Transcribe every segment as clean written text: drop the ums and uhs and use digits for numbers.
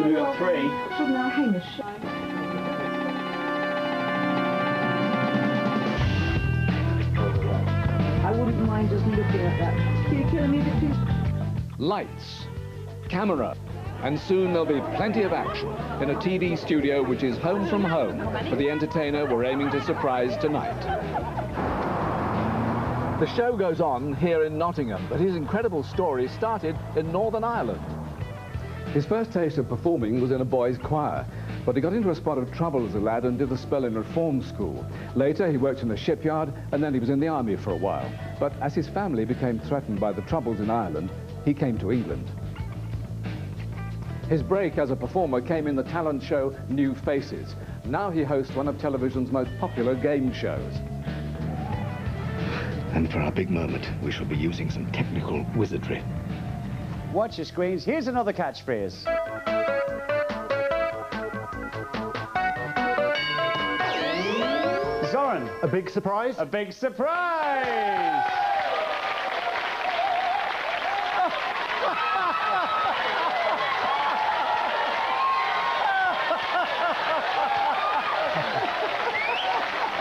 We got 3. Now, Hamish. I wouldn't mind just looking at that. Can you kill me, please? Lights, camera, and soon there'll be plenty of action in a TV studio which is home from home for the entertainer we're aiming to surprise tonight. The show goes on here in Nottingham, but his incredible story started in Northern Ireland. His first taste of performing was in a boys' choir, but he got into a spot of trouble as a lad and did a spell in reform school. Later, he worked in a shipyard, and then he was in the army for a while. But as his family became threatened by the troubles in Ireland, he came to England. His break as a performer came in the talent show New Faces. Now he hosts one of television's most popular game shows. And for our big moment, we shall be using some technical wizardry. Watch your screens. Here's another catchphrase. Zoran. A big surprise? A big surprise!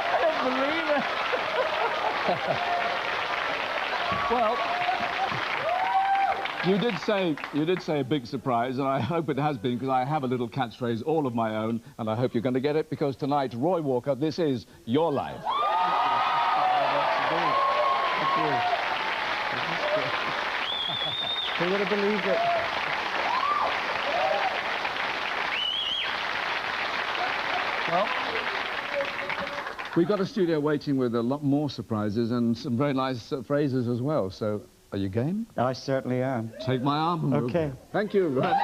I don't believe it. Well, you did say a big surprise, and I hope it has been, because I have a little catchphrase all of my own, and I hope you're going to get it, because tonight, Roy Walker, this is your life. Who would have believed it? Well, we've got a studio waiting with a lot more surprises and some very nice phrases as well, so are you game? I certainly am. Take my arm and Okay. we'll... Thank you. Right.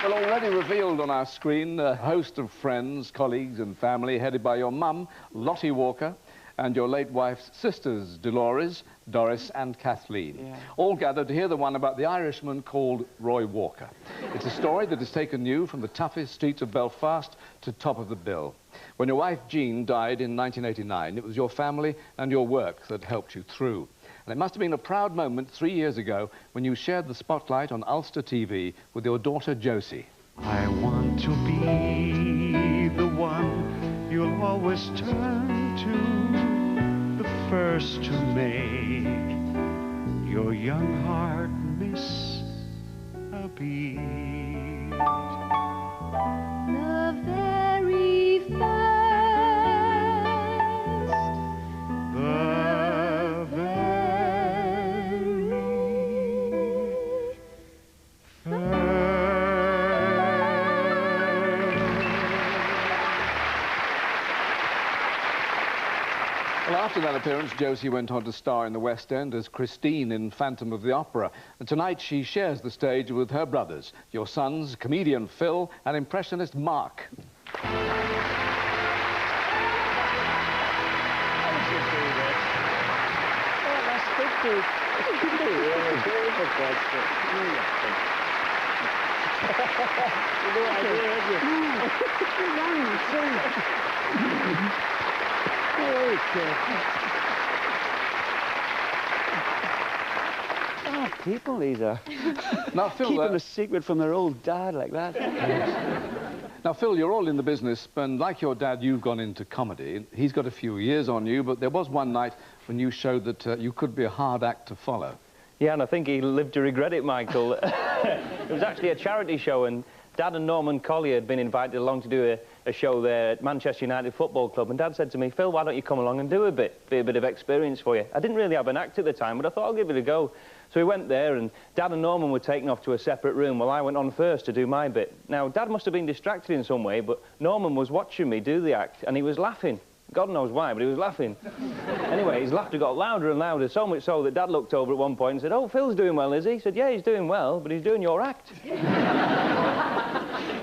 Well, already revealed on our screen, a host of friends, colleagues and family headed by your mum, Lottie Walker, and your late wife's sisters, Dolores, Doris and Kathleen. Yeah. All gathered to hear the one about the Irishman called Roy Walker. It's a story that has taken you from the toughest streets of Belfast to top of the bill. When your wife, Jean, died in 1989, it was your family and your work that helped you through. And it must have been a proud moment 3 years ago when you shared the spotlight on Ulster TV with your daughter, Josie. I want to be the one you'll always turn to, the first to make your young heart miss a beat. The very first. The very first. Well, after that appearance, Josie went on to star in the West End as Christine in Phantom of the Opera. And tonight she shares the stage with her brothers, your sons, comedian Phil and impressionist Mark. Oh, people, these are. Now, Phil, keeping a secret from their old dad like that. Now, Phil, you're all in the business, and like your dad, you've gone into comedy. He's got a few years on you, but there was one night when you showed that you could be a hard act to follow. Yeah, and I think he lived to regret it, Michael. It was actually a charity show, and Dad and Norman Collier had been invited along to do a show there at Manchester United Football Club, and Dad said to me, Phil, why don't you come along and do a bit of experience for you? I didn't really have an act at the time, but I thought I'll give it a go. So we went there, and Dad and Norman were taken off to a separate room while I went on first to do my bit. Now, Dad must have been distracted in some way, but Norman was watching me do the act, and he was laughing. God knows why, but he was laughing. Anyway, his laughter got louder and louder, so much so that Dad looked over at one point and said, "Oh, Phil's doing well, is he?" He said, "Yeah, he's doing well, but he's doing your act."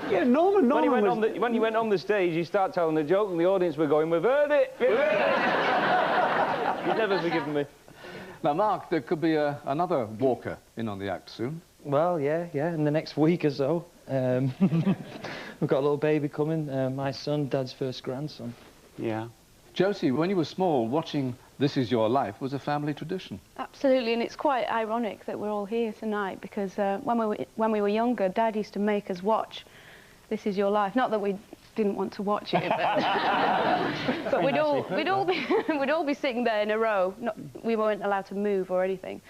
Yeah, Norman When he went was... when he went on the stage, he started telling the joke, and the audience were going, "We've heard it! We've heard it!" He's never forgiven me. Now, Mark, there could be another Walker in on the act soon. Well, yeah, in the next week or so. We've got a little baby coming, my son, Dad's first grandson. Yeah. Josie, when you were small, watching This Is Your Life was a family tradition. Absolutely, and it's quite ironic that we're all here tonight because when we were younger, Dad used to make us watch This Is Your Life. Not that we didn't want to watch it, but we'd all be sitting there in a row. We weren't allowed to move or anything.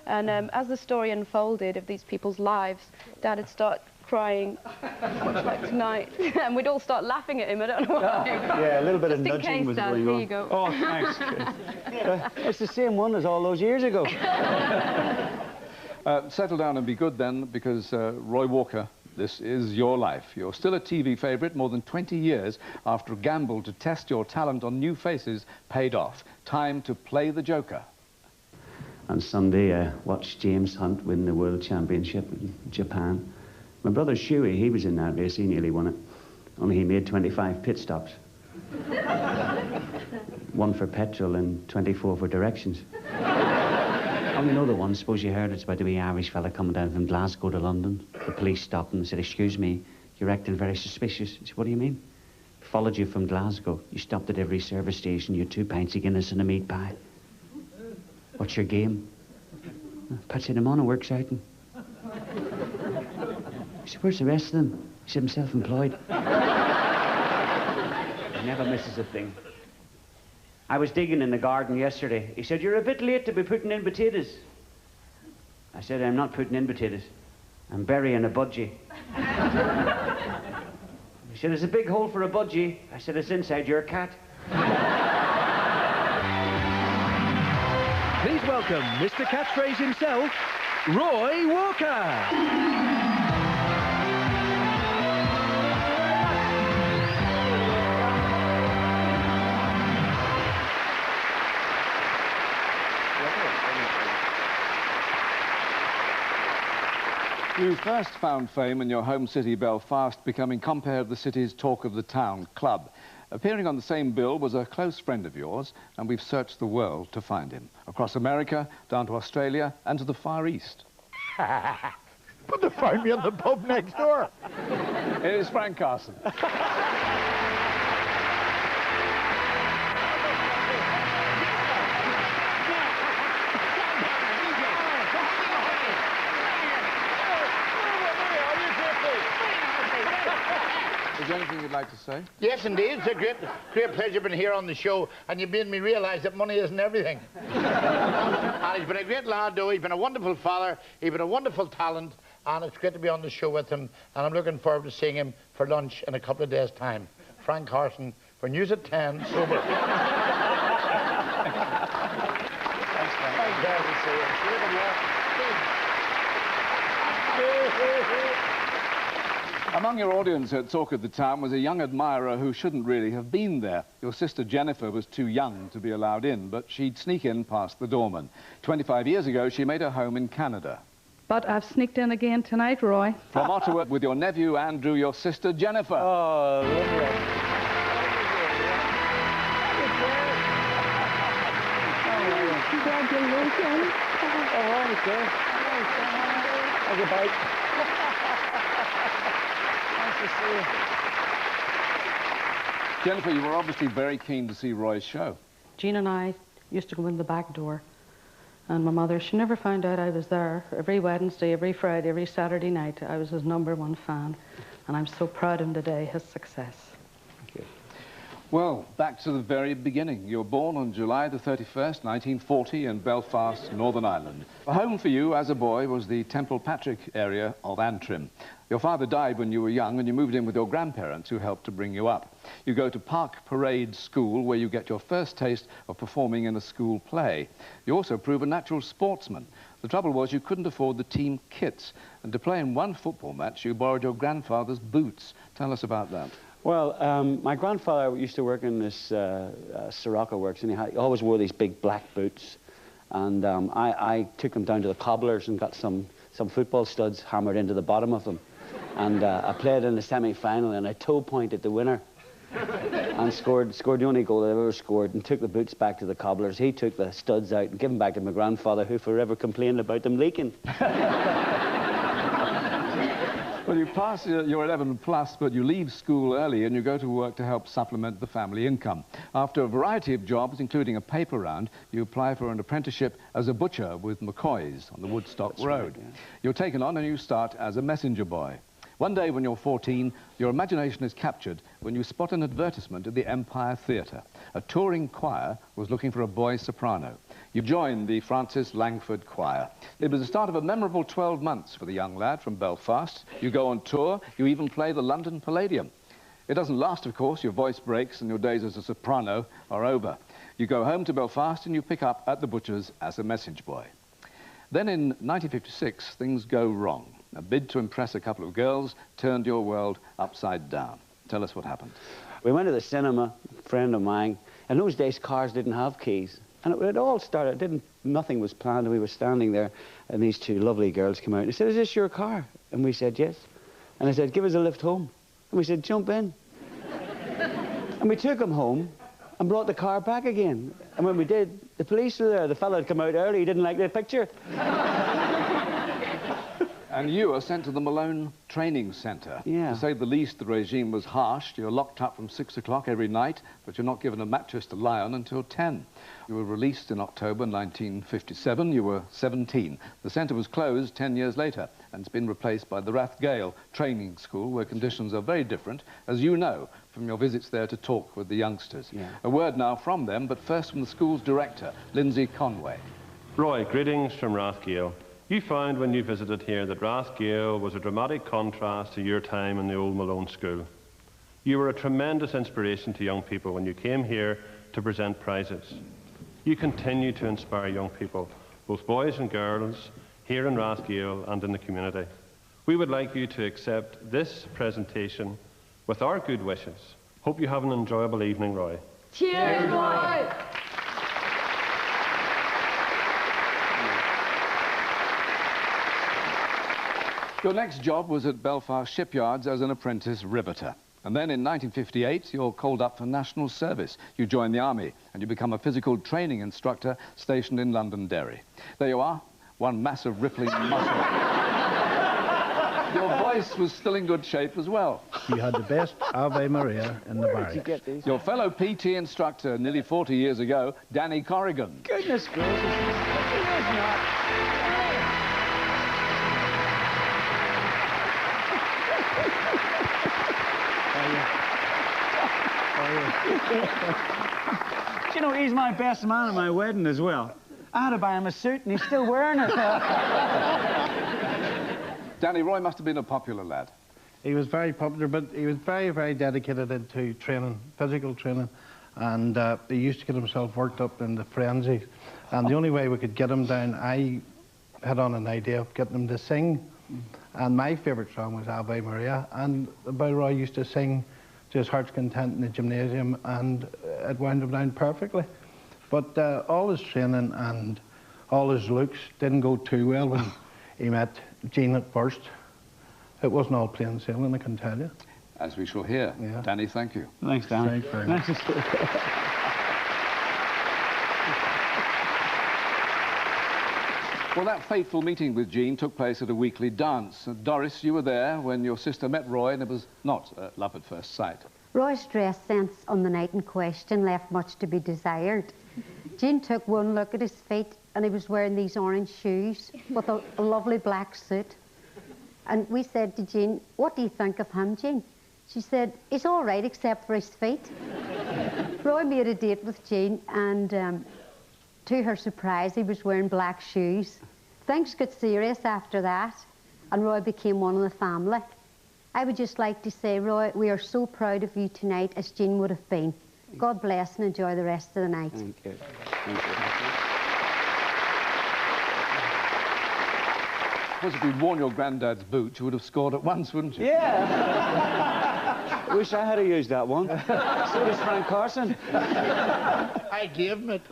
And as the story unfolded of these people's lives, Dad would start crying, much like tonight, and we'd all start laughing at him. I don't know why. Yeah, a little bit of Just in nudging case, was Dad, going here on. you go. Oh, thanks. It's the same one as all those years ago. Settle down and be good then, because Roy Walker, This Is Your Life. You're still a TV favourite more than 20 years after a gamble to test your talent on new faces paid off. Time to play the Joker. On Sunday, I watched James Hunt win the World Championship in Japan. My brother Shuey, he was in that race, he nearly won it. Only he made 25 pit stops. 1 for petrol and 24 for directions. Oh, you know the one, suppose you heard it's about the wee Irish fella coming down from Glasgow to London. The police stopped him and said, "Excuse me, you're acting very suspicious." He said, "What do you mean?" "Followed you from Glasgow. You stopped at every service station. You had 2 pints of Guinness and a meat pie. What's your game?" "Paracetamol works out." He said, "Where's the rest of them?" He said, "I'm self-employed." He never misses a thing. I was digging in the garden yesterday. He said, "You're a bit late to be putting in potatoes." I said, "I'm not putting in potatoes. I'm burying a budgie." He said, "There's a big hole for a budgie." I said, "It's inside your cat." Please welcome Mr. Catchphrase himself, Roy Walker. You first found fame in your home city, Belfast, becoming compere of the city's Talk of the Town club. Appearing on the same bill was a close friend of yours, and we've searched the world to find him. Across America, down to Australia, and to the Far East. But they found me in the pub next door. It is Frank Carson. Is there anything you'd like to say? Yes, indeed. It's a great pleasure being here on the show, and you've made me realise that money isn't everything. And he's been a great lad, though. He's been a wonderful father. He's been a wonderful talent, and it's great to be on the show with him. And I'm looking forward to seeing him for lunch in a couple of days' time. Frank Carson for News at 10, sober. Thanks, Frank. Glad to see you. Among your audience at Talk of the Town was a young admirer who shouldn't really have been there. Your sister Jennifer was too young to be allowed in, but she'd sneak in past the doorman. 25 years ago, she made her home in Canada. But I've sneaked in again tonight, Roy. From Ottawa with your nephew Andrew, your sister Jennifer. Oh, lovely. Congratulations. Oh, okay. How's it bite? Jennifer, you were obviously very keen to see Roy's show. Jean and I used to go in the back door, and my mother, she never found out I was there. Every Wednesday, every Friday, every Saturday night, I was his #1 fan, and I'm so proud of him today, his success. Thank you. Well, back to the very beginning. You were born on July the 31st, 1940 in Belfast, Northern Ireland. Home for you as a boy was the Temple Patrick area of Antrim. Your father died when you were young and you moved in with your grandparents who helped to bring you up. You go to Park Parade School where you get your first taste of performing in a school play. You also prove a natural sportsman. The trouble was you couldn't afford the team kits, and to play in one football match you borrowed your grandfather's boots. Tell us about that. Well, my grandfather used to work in this Sirocco works, and he always wore these big black boots. And I took him down to the cobblers and got some football studs hammered into the bottom of them. And I played in the semi-final, and I toe-pointed the winner. And scored the only goal I've ever scored, and took the boots back to the cobblers. He took the studs out and gave them back to my grandfather, who forever complained about them leaking. Well, you pass your 11 plus, but you leave school early and you go to work to help supplement the family income. After a variety of jobs, including a paper round, you apply for an apprenticeship as a butcher with McCoy's on the Woodstock Road. Right, yeah. You're taken on and you start as a messenger boy. One day when you're 14, your imagination is captured when you spot an advertisement at the Empire Theatre. A touring choir was looking for a boy soprano. You joined the Francis Langford Choir. It was the start of a memorable 12 months for the young lad from Belfast. You go on tour, you even play the London Palladium. It doesn't last, of course. Your voice breaks and your days as a soprano are over. You go home to Belfast and you pick up at the butcher's as a message boy. Then in 1956, things go wrong. A bid to impress a couple of girls turned your world upside down. Tell us what happened. We went to the cinema, a friend of mine. In those days, cars didn't have keys. And it all started, nothing was planned, and we were standing there, and these two lovely girls came out, and they said, "Is this your car?" And we said, "Yes." And I said, "Give us a lift home." And we said, "Jump in." And we took them home and brought the car back again. And when we did, the police were there. The fellow had come out early, he didn't like the picture. And you are sent to the Malone Training Centre. Yeah. To say the least, the regime was harsh. You're locked up from 6 o'clock every night, but you're not given a mattress to lie on until 10. You were released in October 1957. You were 17. The centre was closed 10 years later, and it's been replaced by the Rathgale Training School, where conditions are very different, as you know from your visits there to talk with the youngsters. Yeah. A word now from them, but first from the school's director, Lindsay Conway. Roy, greetings from Rathgale. You found when you visited here that Rathgale was a dramatic contrast to your time in the old Malone School. You were a tremendous inspiration to young people when you came here to present prizes. You continue to inspire young people, both boys and girls, here in Rathgale and in the community. We would like you to accept this presentation with our good wishes. Hope you have an enjoyable evening, Roy. Cheers, Roy! Your next job was at Belfast Shipyards as an apprentice riveter. And then in 1958, you're called up for national service. You join the army and you become a physical training instructor stationed in Londonderry. There you are, one massive rippling muscle. Your voice was still in good shape as well. You had the best Ave Maria in the barracks. Your fellow PT instructor nearly 40 years ago, Danny Corrigan. Goodness gracious. Do you know, he's my best man at my wedding as well. I had to buy him a suit and he's still wearing it. Danny, Roy must have been a popular lad. He was very popular, but he was very, very dedicated into training, physical training. And he used to get himself worked up in the frenzy. And the only way we could get him down, I had on an idea of getting him to sing. And my favourite song was Ave Maria. And Boy Roy used to sing to his heart's content in the gymnasium, and it wound him down perfectly. But all his training and all his looks didn't go too well when he met Jean at first. It wasn't all plain sailing, I can tell you. As we shall hear. Yeah. Danny, thank you. Thanks, Danny. Thanks very much. Well, that fateful meeting with Jean took place at a weekly dance. Doris, you were there when your sister met Roy, and it was not love at first sight. Roy's dress sense on the night in question left much to be desired. Jean took one look at his feet, and he was wearing these orange shoes with a lovely black suit. And we said to Jean, "What do you think of him, Jean?" She said, "He's all right except for his feet." Roy made a date with Jean, and to her surprise, he was wearing black shoes. Things got serious after that, and Roy became one of the family. I would just like to say, Roy, we are so proud of you tonight, as Jean would have been. God bless and enjoy the rest of the night. Thank you. Thank you. Of course, if you'd worn your granddad's boots, you would have scored at once, wouldn't you? Yeah. I wish I had used that one. So does Frank Carson. I gave him it.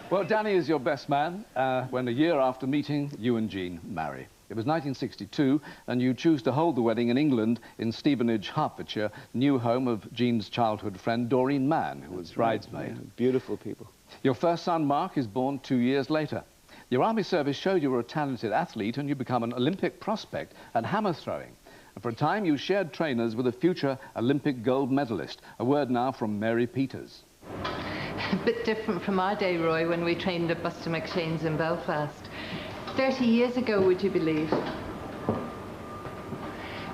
Well, Danny is your best man when a year after meeting, you and Jean marry. It was 1962, and you choose to hold the wedding in England in Stevenage, Hertfordshire, new home of Jean's childhood friend, Doreen Mann, who was bridesmaid. Yeah, beautiful people. Your first son, Mark, is born 2 years later. Your army service showed you were a talented athlete, and you become an Olympic prospect at hammer throwing. And for a time, you shared trainers with a future Olympic gold medalist. A word now from Mary Peters. A bit different from our day, Roy, when we trained at Buster McShane's in Belfast. 30 years ago, would you believe?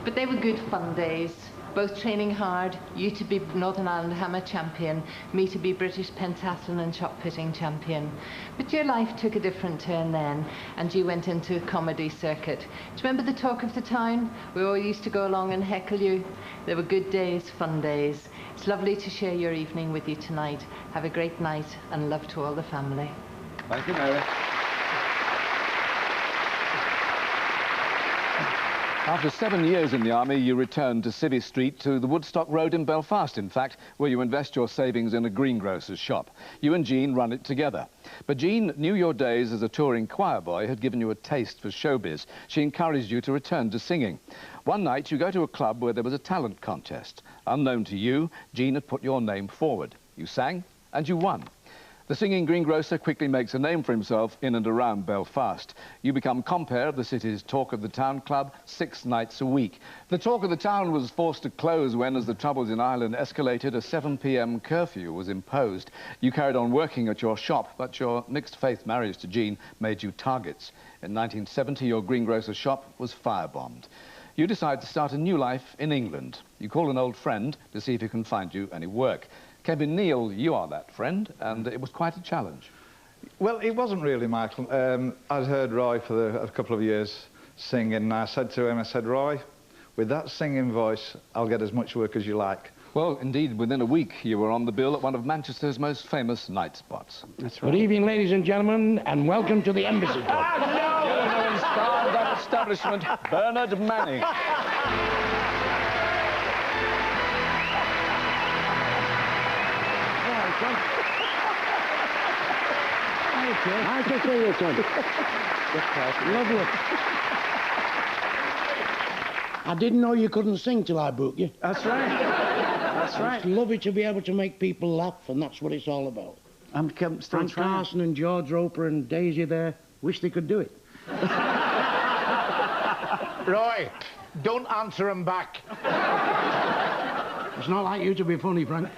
But they were good fun days. Both training hard, you to be Northern Ireland hammer champion, me to be British pentathlon and shot putting champion. But your life took a different turn then, and you went into a comedy circuit. Do you remember the talk of the town? We all used to go along and heckle you. They were good days, fun days. It's lovely to share your evening with you tonight. Have a great night, and love to all the family. Thank you, Mary. After 7 years in the army, you returned to Civvy Street, to the Woodstock Road in Belfast, in fact, where you invest your savings in a greengrocer's shop. You and Jean run it together. But Jean knew your days as a touring choir boy had given you a taste for showbiz. She encouraged you to return to singing. One night, you go to a club where there was a talent contest. Unknown to you, Jean had put your name forward. You sang, and you won. The singing greengrocer quickly makes a name for himself in and around Belfast. You become compere of the city's Talk of the Town club 6 nights a week. The Talk of the Town was forced to close when, as the troubles in Ireland escalated, a 7 p.m. curfew was imposed. You carried on working at your shop, but your mixed-faith marriage to Jean made you targets. In 1970, your greengrocer shop was firebombed. You decide to start a new life in England. You call an old friend to see if he can find you any work. Kevin Neal, you are that friend, and it was quite a challenge. Well, it wasn't really, Michael. I'd heard Roy for a couple of years sing, and I said to him, I said, Roy, with that singing voice, I'll get as much work as you like. Well, indeed, within a week, you were on the bill at one of Manchester's most famous night spots. That's right. Good evening, ladies and gentlemen, and welcome to the Embassy Club. No! In style of that establishment, Bernard Manning. I can say this one. Lovely. I didn't know you couldn't sing till I booked you. That's right. That's right. It's lovely to be able to make people laugh, and that's what it's all about. I'm still Frank trying. Carson and George Roper and Daisy there wish they could do it. Roy, don't answer him back. It's not like you to be funny, Frank.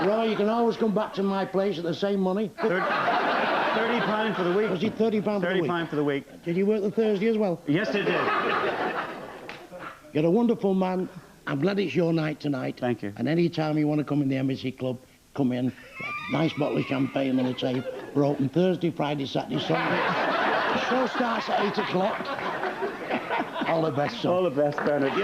Roy, you can always come back to my place at the same money. £30 for the week. Was it £30 for the week? £30 for the week. Did you work the Thursday as well? Yes, I did. You're a wonderful man. I'm glad it's your night tonight. Thank you. And any time you want to come in the Embassy Club, come in. Nice bottle of champagne on the table. We're open Thursday, Friday, Saturday, Sunday. The show starts at 8 o'clock. All the best, son. All the best, Bernard.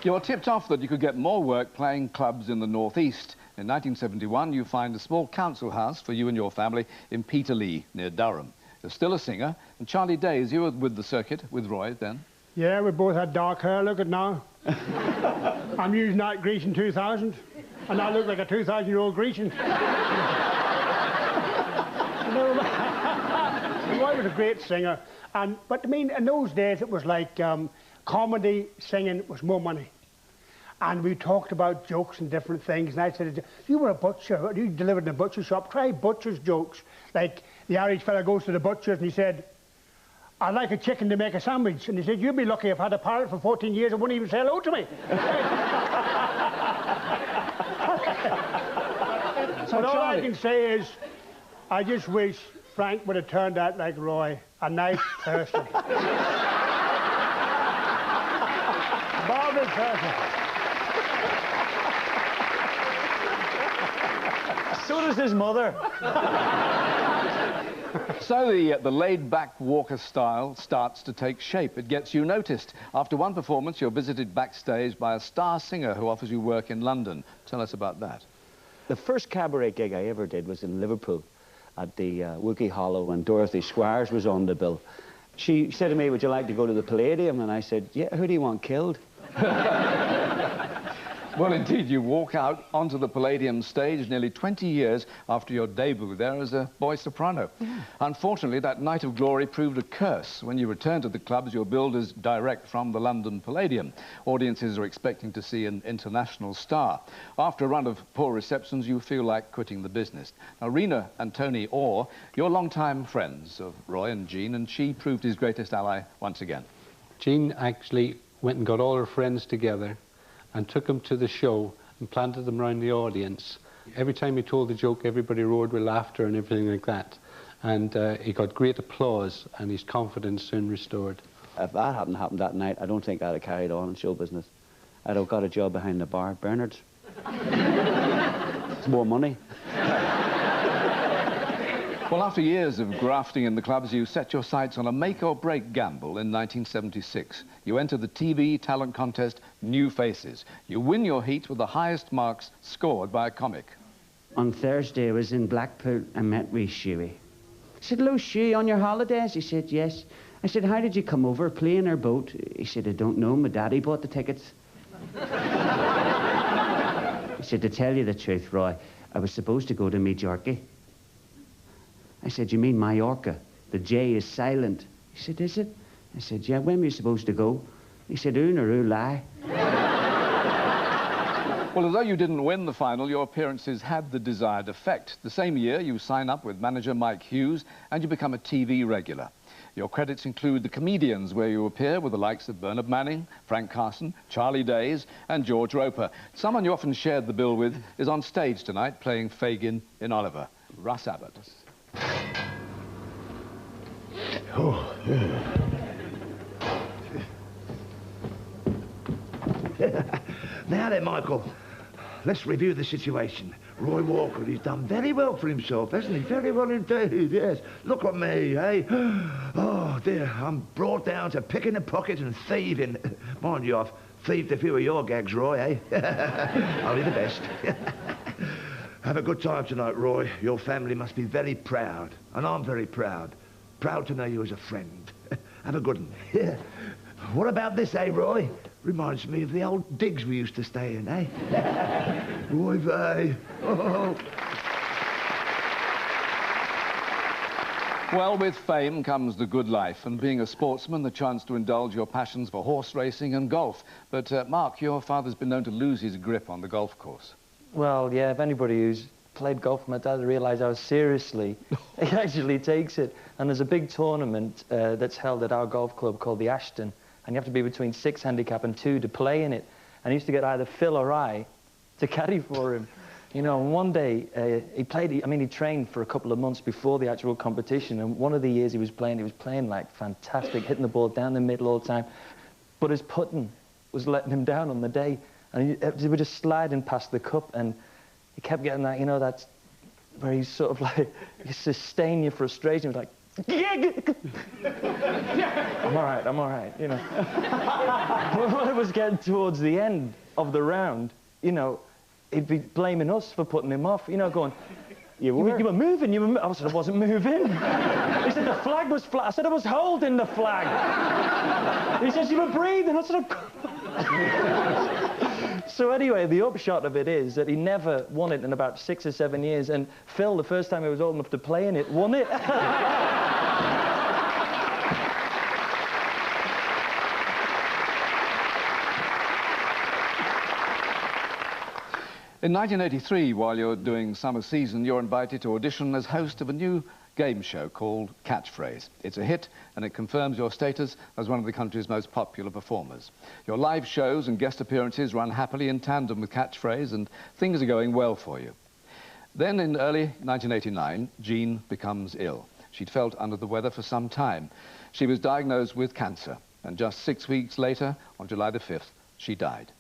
You're tipped off that you could get more work playing clubs in the northeast. In 1971, you find a small council house for you and your family in Peterlee, near Durham. You're still a singer, and Charlie Days, you were with the circuit, with Roy then. Yeah, we both had dark hair, look at now. I'm using that Grecian 2000, and I look like a 2,000-year-old Grecian. Roy was a great singer, but I mean, in those days it was like comedy, singing was more money. And we talked about jokes and different things, and I said, you were a butcher, you delivered in a butcher shop, try butcher's jokes. Like the Irish fella goes to the butcher's and he said, I'd like a chicken to make a sandwich. And he said, you'd be lucky if I had a parrot for 14 years and wouldn't even say hello to me. But all I can say is, I just wish Frank would have turned out like Roy, a nice person. Marvelous person. So does his mother. So the laid-back Walker style starts to take shape. It gets you noticed. After one performance, you're visited backstage by a star singer who offers you work in London. Tell us about that. The first cabaret gig I ever did was in Liverpool at the Wookie Hollow, and Dorothy Squires was on the bill. She said to me, would you like to go to the Palladium? And I said, yeah, who do you want killed? Well, indeed, you walk out onto the Palladium stage nearly 20 years after your debut there as a boy soprano. Yeah. Unfortunately, that night of glory proved a curse. When you returned to the clubs, you're billed as direct from the London Palladium. Audiences are expecting to see an international star. After a run of poor receptions, you feel like quitting the business. Now, Rena and Tony Orr, you're long-time friends of Roy and Jean, and she proved his greatest ally once again. Jean actually went and got all her friends together and took them to the show and planted them around the audience. Every time he told a joke, everybody roared with laughter and everything like that. And he got great applause, and his confidence soon restored. If that hadn't happened that night, I don't think I'd have carried on in show business. I'd have got a job behind the bar at Bernard's. It's more money. Well, after years of grafting in the clubs, you set your sights on a make-or-break gamble in 1976. You enter the TV talent contest New Faces. You win your heat with the highest marks scored by a comic. On Thursday, I was in Blackpool and met with Shuey. I said, hello, Shuey, on your holidays? He said, yes. I said, how did you come over, plane or boat? He said, I don't know, my daddy bought the tickets. He said, to tell you the truth, Roy, I was supposed to go to Majorca. I said, you mean Mallorca? The J is silent. He said, is it? I said, yeah, when were you supposed to go? He said, oon or lie. Well, although you didn't win the final, your appearances had the desired effect. The same year, you sign up with manager Mike Hughes and you become a TV regular. Your credits include The Comedians, where you appear with the likes of Bernard Manning, Frank Carson, Charlie Days and George Roper. Someone you often shared the bill with is on stage tonight playing Fagin in Oliver, Russ Abbott. Oh, yeah. Now then, Michael, let's review the situation. Roy Walker, he's done very well for himself, hasn't he? Very well indeed, yes. Look at me, eh? Oh, dear, I'm brought down to picking a pocket and thieving. Mind you, I've thieved a few of your gags, Roy, eh? Only the best. Have a good time tonight, Roy. Your family must be very proud, and I'm very proud. Proud to know you as a friend. Have a good one. What about this, eh, Roy? Reminds me of the old digs we used to stay in, eh? Roy Vey. Oh. Well, with fame comes the good life, and being a sportsman, the chance to indulge your passions for horse racing and golf. But, Mark, your father's been known to lose his grip on the golf course. Well, yeah, if anybody who's played golf with my dad realised how seriously he actually takes it. And there's a big tournament that's held at our golf club called the Ashton, and you have to be between 6 handicap and 2 to play in it. And he used to get either Phil or I to caddy for him. You know, and one day he trained for a couple of months before the actual competition, and one of the years he was playing like fantastic, hitting the ball down the middle all the time. But his putting was letting him down on the day. And he was just sliding past the cup, and he kept getting that, you know, that's where he's sort of like, you sustain your frustration. He was like, I'm all right, you know. When it was getting towards the end of the round, you know, he'd be blaming us for putting him off, you know, going, you were moving, I said I wasn't moving. He said the flag was flat. I said I was holding the flag. He says you were breathing. I said So anyway, the upshot of it is that he never won it in about 6 or 7 years, and Phil, the first time he was old enough to play in it, won it. In 1983, while you're doing summer season, you're invited to audition as host of a new game show called Catchphrase. It's a hit, and it confirms your status as one of the country's most popular performers. Your live shows and guest appearances run happily in tandem with Catchphrase, and things are going well for you. Then, in early 1989, Jean becomes ill. She'd felt under the weather for some time. She was diagnosed with cancer, and just 6 weeks later, on July the 5th, she died.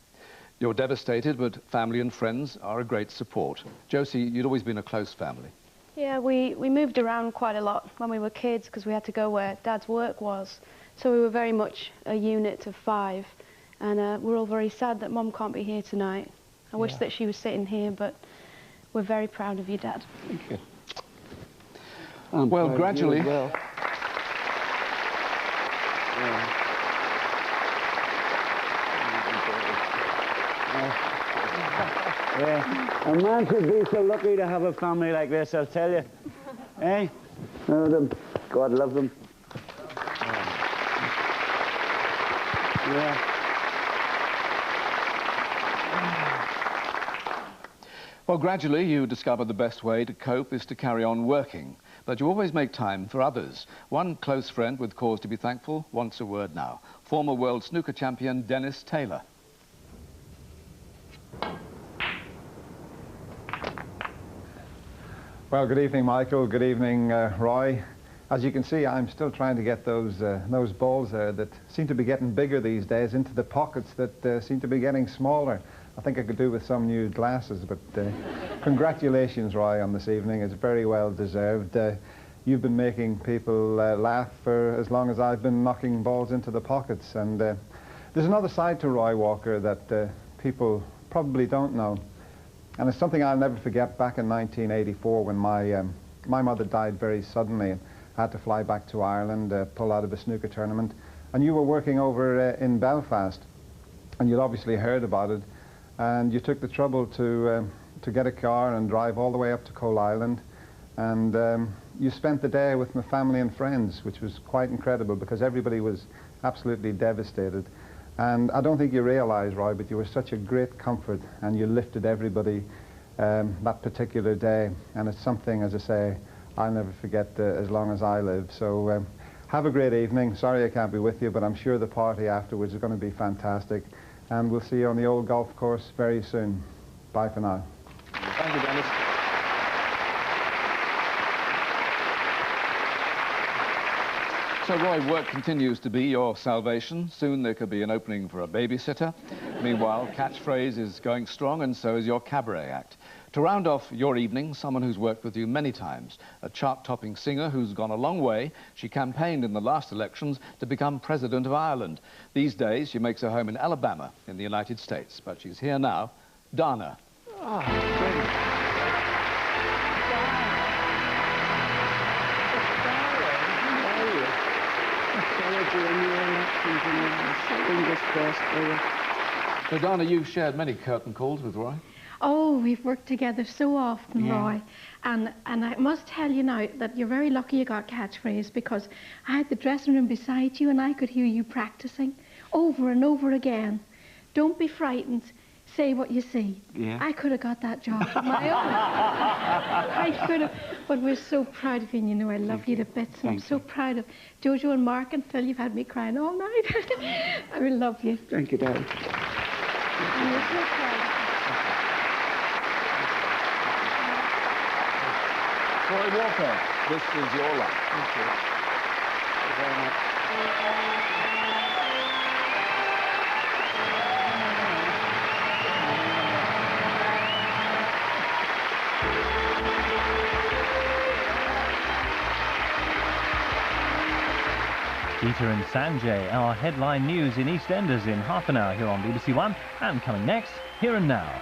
You're devastated, but family and friends are a great support. Josie, you'd always been a close family. Yeah, we moved around quite a lot when we were kids because we had to go where Dad's work was. So we were very much a unit of 5. And we're all very sad that Mum can't be here tonight. I wish that she was sitting here, but we're very proud of you, Dad. Thank you. Well, gradually... Yeah, a man should be so lucky to have a family like this, I'll tell you. Eh? Oh, them. God love them. Yeah. Well, gradually you discover the best way to cope is to carry on working, but you always make time for others. One close friend with cause to be thankful wants a word now. Former world snooker champion Dennis Taylor. Well, good evening, Michael. Good evening, Roy. As you can see, I'm still trying to get those balls there that seem to be getting bigger these days into the pockets that seem to be getting smaller. I think I could do with some new glasses, but congratulations, Roy, on this evening. It's very well deserved. You've been making people laugh for as long as I've been knocking balls into the pockets. And there's another side to Roy Walker that people probably don't know. And it's something I'll never forget. Back in 1984, when my mother died very suddenly, and I had to fly back to Ireland, pull out of a snooker tournament, and you were working over in Belfast, and you'd obviously heard about it, and you took the trouble to get a car and drive all the way up to Coal Island, and you spent the day with my family and friends, which was quite incredible because everybody was absolutely devastated. And I don't think you realise, Roy, but you were such a great comfort, and you lifted everybody that particular day. And it's something, as I say, I'll never forget as long as I live. So have a great evening. Sorry I can't be with you, but I'm sure the party afterwards is going to be fantastic. And we'll see you on the old golf course very soon. Bye for now. Thank you, Dennis. So, Roy, work continues to be your salvation. Soon there could be an opening for a babysitter. Meanwhile, Catchphrase is going strong, and so is your cabaret act. To round off your evening, someone who's worked with you many times, a chart-topping singer who's gone a long way. She campaigned in the last elections to become President of Ireland. These days, she makes her home in Alabama, in the United States. But she's here now, Dana. Oh, great. So, Dana, you've shared many curtain calls with Roy. Oh, we've worked together so often, Yeah. Roy. And I must tell you now that you're very lucky you got Catchphrase, because I had the dressing room beside you and I could hear you practicing over and over again. Don't be frightened. Say what you see. Yeah. I could have got that job on my own. I could have. But we're so proud of you, and you know I love you to bits. And I'm so proud of Jojo and Mark and Phil. You've had me crying all night. I will love you. Thank you, Dad. And we're so proud of you. Roy Walker, this is your life. Thank you. Thank you very much. Peter and Sanjay, our headline news in EastEnders in half an hour here on BBC One, and coming next, Here and Now.